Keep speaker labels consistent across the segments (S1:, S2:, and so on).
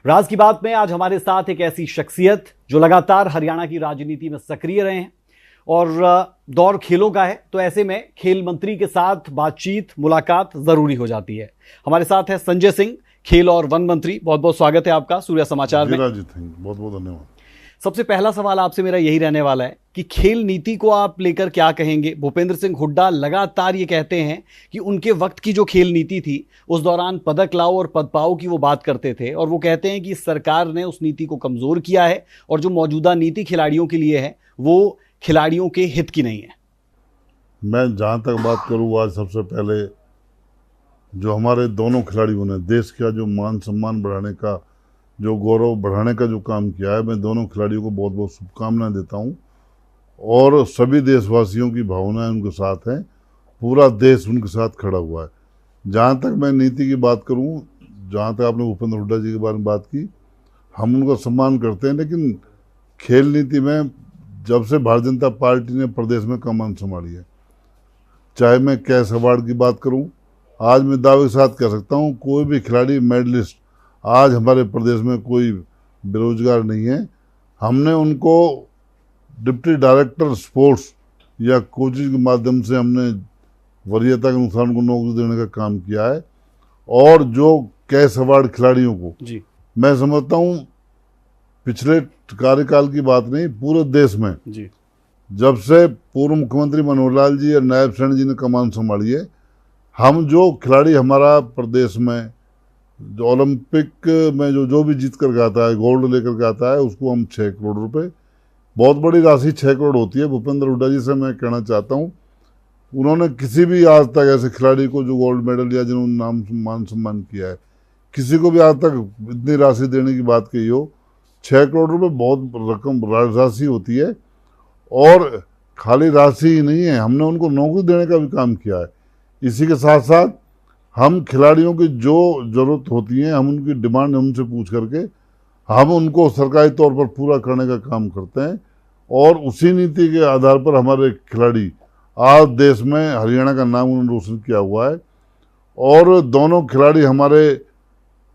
S1: राज की बात में आज हमारे साथ एक ऐसी शख्सियत जो लगातार हरियाणा की राजनीति में सक्रिय रहे हैं और दौर खेलों का है, तो ऐसे में खेल मंत्री के साथ बातचीत मुलाकात जरूरी हो जाती है। हमारे साथ है संजय सिंह, खेल और वन मंत्री। बहुत बहुत स्वागत है आपका सूर्या समाचार में।
S2: बहुत बहुत धन्यवाद।
S1: सबसे पहला सवाल आपसे मेरा यही रहने वाला है कि खेल नीति को आप लेकर क्या कहेंगे। भूपेंद्र सिंह हुड्डा लगातार ये कहते हैं कि उनके वक्त की जो खेल नीति थी उस दौरान पदक लाओ और पद पाओ की वो बात करते थे, और वो कहते हैं कि सरकार ने उस नीति को कमजोर किया है और जो मौजूदा नीति खिलाड़ियों के लिए है वो खिलाड़ियों के हित की नहीं है।
S2: मैं जहाँ तक बात करूँ, आज सबसे पहले जो हमारे दोनों खिलाड़ियों ने देश का जो मान सम्मान बढ़ाने का, जो गौरव बढ़ाने का जो काम किया है, मैं दोनों खिलाड़ियों को बहुत बहुत शुभकामनाएं देता हूं। और सभी देशवासियों की भावनाएं उनके साथ हैं, पूरा देश उनके साथ खड़ा हुआ है। जहां तक मैं नीति की बात करूं, जहां तक आपने भूपेंद्र हुड्डा जी के बारे में बात की, हम उनका सम्मान करते हैं, लेकिन खेल नीति में जब से भारतीय जनता पार्टी ने प्रदेश में कमान संभाली है, चाहे मैं कैश अवार्ड की बात करूँ, आज मैं दावे के साथ कह सकता हूँ कोई भी खिलाड़ी मेडलिस्ट आज हमारे प्रदेश में कोई बेरोजगार नहीं है। हमने उनको डिप्टी डायरेक्टर स्पोर्ट्स या कोचिंग के माध्यम से हमने वरीयता के अनुसार उनको नौकरी देने का काम किया है। और जो कैश अवार्ड खिलाड़ियों को
S1: जी,
S2: मैं समझता हूँ पिछले कार्यकाल की बात नहीं, पूरे देश में
S1: जी,
S2: जब से पूर्व मुख्यमंत्री मनोहर लाल जी और नायब सैनी जी ने कमान संभाली है, हम जो खिलाड़ी हमारा प्रदेश में जो ओलंपिक में जो भी जीत कर आता है, गोल्ड लेकर के आता है, उसको हम 6 करोड़ रुपए, बहुत बड़ी राशि 6 करोड़ होती है। भूपेंद्र हुड्डा जी से मैं कहना चाहता हूँ, उन्होंने किसी भी आज तक ऐसे खिलाड़ी को जो गोल्ड मेडल या जिन्होंने नाम मान सम्मान किया है, किसी को भी आज तक इतनी राशि देने की बात कही हो। 6 करोड़ रुपये बहुत रकम राशि होती है, और खाली राशि ही नहीं है, हमने उनको नौकरी देने का भी काम किया है। इसी के साथ साथ हम खिलाड़ियों की जो ज़रूरत होती है, हम उनकी डिमांड उनसे पूछ करके हम उनको सरकारी तौर पर पूरा करने का काम करते हैं। और उसी नीति के आधार पर हमारे खिलाड़ी आज देश में हरियाणा का नाम उन्होंने रोशन किया हुआ है। और दोनों खिलाड़ी हमारे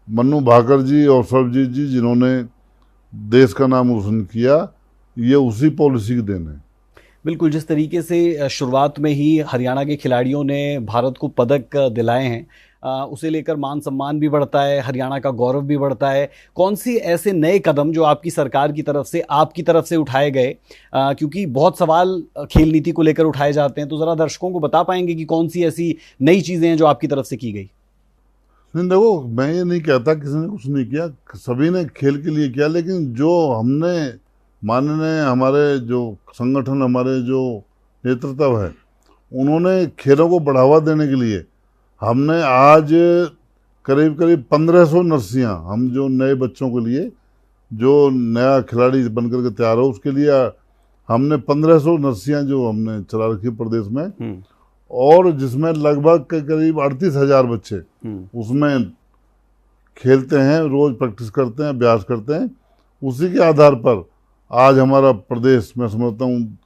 S2: मन्नू भाकर जी और सर्वजीत जी, जिन्होंने देश का नाम रोशन किया, ये उसी पॉलिसी की देन है।
S1: बिल्कुल। जिस तरीके से शुरुआत में ही हरियाणा के खिलाड़ियों ने भारत को पदक दिलाए हैं, उसे लेकर मान सम्मान भी बढ़ता है, हरियाणा का गौरव भी बढ़ता है। कौन सी ऐसे नए कदम जो आपकी सरकार की तरफ से, आपकी तरफ से उठाए गए, क्योंकि बहुत सवाल खेल नीति को लेकर उठाए जाते हैं, तो ज़रा दर्शकों को बता पाएंगे कि कौन सी ऐसी नई चीज़ें हैं जो आपकी तरफ से की गई?
S2: नहीं, देखो, मैं ये नहीं कहता किसी ने कुछ नहीं किया, सभी ने खेल के लिए किया, लेकिन जो हमने माननीय हमारे जो संगठन, हमारे जो नेतृत्व है, उन्होंने खेलों को बढ़ावा देने के लिए हमने आज करीब करीब 1500 नर्सियाँ, हम जो नए बच्चों के लिए जो नया खिलाड़ी बनकर के तैयार हो उसके लिए हमने 1500 नर्सियाँ जो हमने चला रखी प्रदेश में, और जिसमें लगभग करीब 38,000 बच्चे उसमें खेलते हैं, रोज प्रैक्टिस करते हैं, अभ्यास करते हैं। उसी के आधार पर आज हमारा प्रदेश, मैं समझता हूँ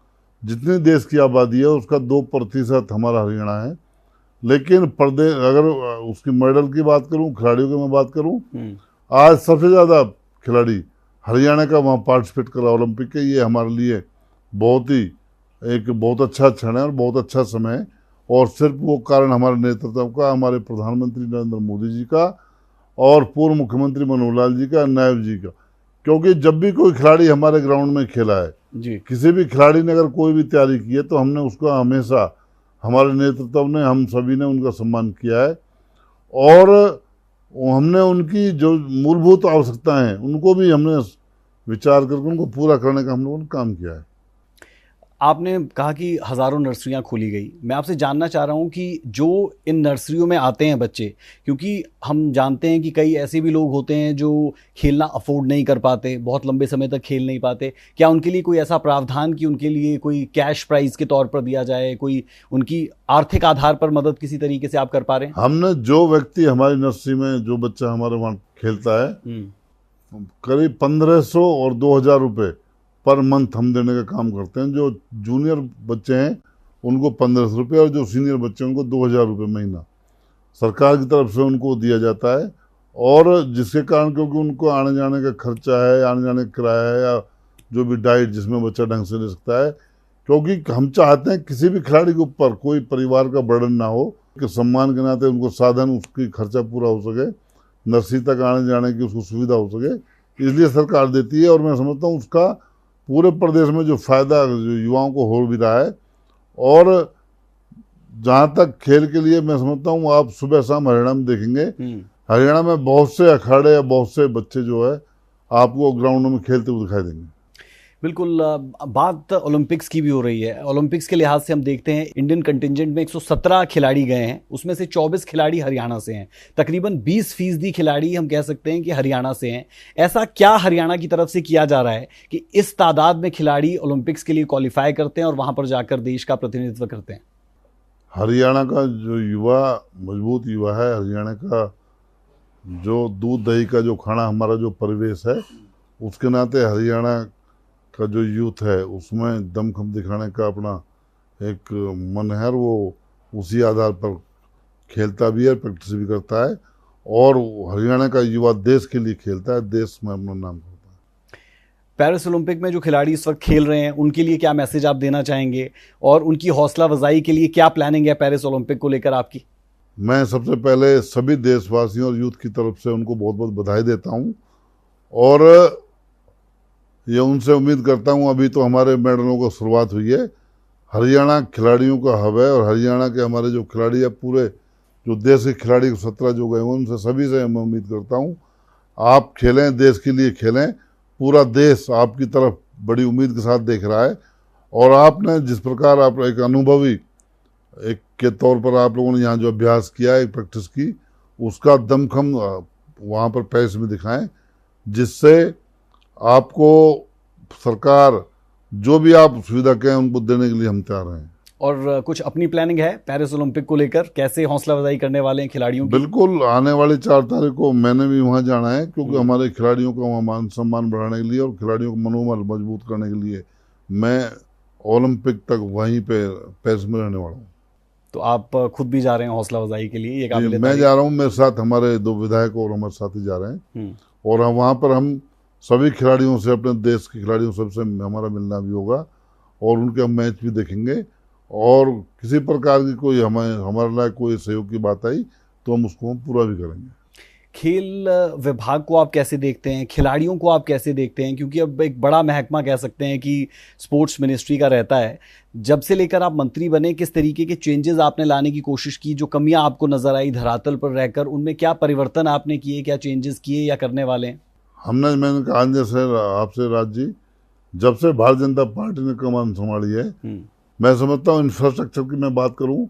S2: जितनी देश की आबादी है उसका 2% हमारा हरियाणा है। लेकिन प्रदेश, अगर उसकी मेडल की बात करूँ, खिलाड़ियों की मैं बात करूँ, आज सबसे ज़्यादा खिलाड़ी हरियाणा का वहाँ पार्टिसिपेट करा ओलंपिक के। ये हमारे लिए बहुत ही एक बहुत अच्छा क्षण है और बहुत अच्छा समय है। और सिर्फ वो कारण हमारे नेतृत्व का, हमारे प्रधानमंत्री नरेंद्र मोदी जी का और पूर्व मुख्यमंत्री मनोहर लाल जी का, नायब जी का। क्योंकि जब भी कोई खिलाड़ी हमारे ग्राउंड में खेला है
S1: जी,
S2: किसी भी खिलाड़ी ने अगर कोई भी तैयारी की है, तो हमने उसका हमेशा, हमारे नेतृत्व ने, हम सभी ने उनका सम्मान किया है। और हमने उनकी जो मूलभूत आवश्यकताएं हैं उनको भी हमने विचार करके उनको पूरा करने का हम लोगों ने काम किया है।
S1: आपने कहा कि हज़ारों नर्सरियां खोली गई। मैं आपसे जानना चाह रहा हूं कि जो इन नर्सरियों में आते हैं बच्चे, क्योंकि हम जानते हैं कि कई ऐसे भी लोग होते हैं जो खेलना अफोर्ड नहीं कर पाते, बहुत लंबे समय तक खेल नहीं पाते, क्या उनके लिए कोई ऐसा प्रावधान कि उनके लिए कोई कैश प्राइज के तौर पर दिया जाए, कोई उनकी आर्थिक आधार पर मदद किसी तरीके से आप कर पा रहे हैं?
S2: हमने जो व्यक्ति हमारी नर्सरी में, जो बच्चा हमारे वहाँ खेलता है, करीब 1500 और 2000 रुपये पर मंथ हम देने का काम करते हैं। जो जूनियर बच्चे हैं उनको 1500 रुपये, और जो सीनियर बच्चे हैं उनको 2000 रुपये महीना सरकार की तरफ से उनको दिया जाता है। और जिसके कारण क्योंकि उनको आने जाने का खर्चा है, आने जाने का किराया है, या जो भी डाइट जिसमें बच्चा ढंग से ले सकता है, क्योंकि हम चाहते हैं किसी भी खिलाड़ी के ऊपर कोई परिवार का बर्डन ना हो, कि सम्मान के नाते उनको साधन, उसकी खर्चा पूरा हो सके, नर्सरी तक आने जाने की उसको सुविधा हो सके, इसलिए सरकार देती है। और मैं समझता हूँ उसका पूरे प्रदेश में जो फायदा जो युवाओं को हो भी रहा है। और जहाँ तक खेल के लिए मैं समझता हूँ, आप सुबह शाम हरियाणा में देखेंगे, हरियाणा में बहुत से अखाड़े या बहुत से बच्चे जो है आपको ग्राउंडों में खेलते हुए दिखाई देंगे।
S1: बिल्कुल। बात ओलंपिक्स की भी हो रही है। ओलंपिक्स के लिहाज से हम देखते हैं इंडियन कंटिजेंट में 117 खिलाड़ी गए हैं, उसमें से 24 खिलाड़ी हरियाणा से हैं। तकरीबन 20% खिलाड़ी हम कह सकते हैं कि हरियाणा से हैं। ऐसा क्या हरियाणा की तरफ से किया जा रहा है कि इस तादाद में खिलाड़ी ओलंपिक्स के लिए क्वालिफाई करते हैं और वहां पर जाकर देश का प्रतिनिधित्व करते हैं?
S2: हरियाणा का जो युवा मजबूत युवा है, हरियाणा का जो दूध दही का जो खाना हमारा जो परिवेश है, उसके नाते हरियाणा का जो यूथ है उसमें दमखम दिखाने का अपना एक मन है, और वो उसी आधार पर खेलता भी है, प्रैक्टिस भी करता है। और हरियाणा का युवा देश के लिए खेलता है, देश में अपना नाम करता है।
S1: पेरिस ओलंपिक में जो खिलाड़ी इस वक्त खेल रहे हैं उनके लिए क्या मैसेज आप देना चाहेंगे, और उनकी हौसला अफजाई के लिए क्या प्लानिंग है पेरिस ओलंपिक को लेकर आपकी?
S2: मैं सबसे पहले सभी देशवासियों और यूथ की तरफ से उनको बहुत बहुत बधाई देता हूँ, और ये उनसे उम्मीद करता हूँ। अभी तो हमारे मेडलों की शुरुआत हुई है, हरियाणा खिलाड़ियों का हब है, और हरियाणा के हमारे जो खिलाड़ी है, पूरे जो देश के खिलाड़ी 17 जो गए हैं, उनसे सभी से मैं उम्मीद करता हूँ आप खेलें, देश के लिए खेलें। पूरा देश आपकी तरफ बड़ी उम्मीद के साथ देख रहा है, और आपने जिस प्रकार आप एक अनुभवी एक के तौर पर आप लोगों ने यहाँ जो अभ्यास किया है, प्रैक्टिस की, उसका दमखम वहाँ पर पेरिस में दिखाएं, जिससे आपको सरकार जो भी आप सुविधा कहें उनको देने के लिए हम तैयार हैं।
S1: और कुछ अपनी प्लानिंग है पेरिस ओलंपिक को लेकर? कैसे हौसला अफजाई करने वाले हैं खिलाड़ियों की?
S2: बिल्कुल, आने वाली 4 तारीख को मैंने भी वहाँ जाना है, क्योंकि हमारे खिलाड़ियों का वहाँ मान सम्मान बढ़ाने के लिए और खिलाड़ियों का मनोबल मजबूत करने के लिए मैं ओलंपिक तक वहीं पे पेरिस में रहने वाला हूँ।
S1: तो आप खुद भी जा रहे हैं हौसला अफजाई के लिए? ये काबिल
S2: मैं जा रहा हूँ, मेरे साथ हमारे 2 विधायक और हमारे साथी जा रहे हैं, और हम वहाँ पर हम सभी खिलाड़ियों से, अपने देश के खिलाड़ियों सबसे हमारा मिलना भी होगा, और उनके हम मैच भी देखेंगे। और किसी प्रकार की कोई हमारे लायक कोई सहयोग की बात आई तो हम उसको पूरा भी करेंगे।
S1: खेल विभाग को आप कैसे देखते हैं, खिलाड़ियों को आप कैसे देखते हैं? क्योंकि अब एक बड़ा महकमा कह सकते हैं कि स्पोर्ट्स मिनिस्ट्री का रहता है। जब से लेकर आप मंत्री बने, किस तरीके के चेंजेस आपने लाने की कोशिश की? जो कमियां आपको नजर आई धरातल पर रहकर, उनमें क्या परिवर्तन आपने किए, क्या चेंजेस किए या करने वाले हैं?
S2: मैंने कहा जैसे आपसे राज जी, जब से भारतीय जनता पार्टी ने कमान संभाली है, मैं समझता हूँ इंफ्रास्ट्रक्चर की मैं बात करूँ,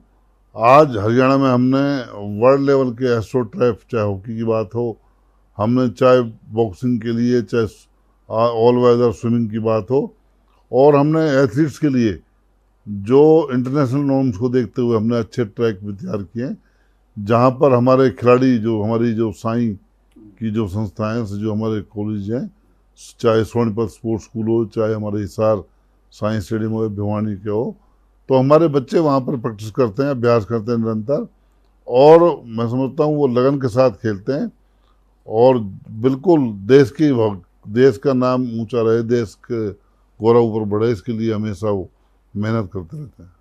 S2: आज हरियाणा में हमने वर्ल्ड लेवल के एस्ट्रो ट्रैप, चाहे हॉकी की बात हो, हमने चाहे बॉक्सिंग के लिए, चाहे ऑल वेदर स्विमिंग की बात हो, और हमने एथलीट्स के लिए जो इंटरनेशनल नॉर्म्स को देखते हुए हमने अच्छे ट्रैक भी तैयार किए, जहाँ पर हमारे खिलाड़ी जो हमारी जो साई की जो संस्थाएं, जो हमारे कॉलेज हैं, चाहे सोनीपत स्पोर्ट्स स्कूल हो, चाहे हमारे हिसार साइंस स्टेडियम हो, भिवानी के हो, तो हमारे बच्चे वहाँ पर प्रैक्टिस करते हैं, अभ्यास करते हैं निरंतर, और मैं समझता हूँ वो लगन के साथ खेलते हैं, और बिल्कुल देश का नाम ऊंचा रहे, देश के गौरव ऊपर बढ़े, इसके लिए हमेशा वो मेहनत करते रहते हैं।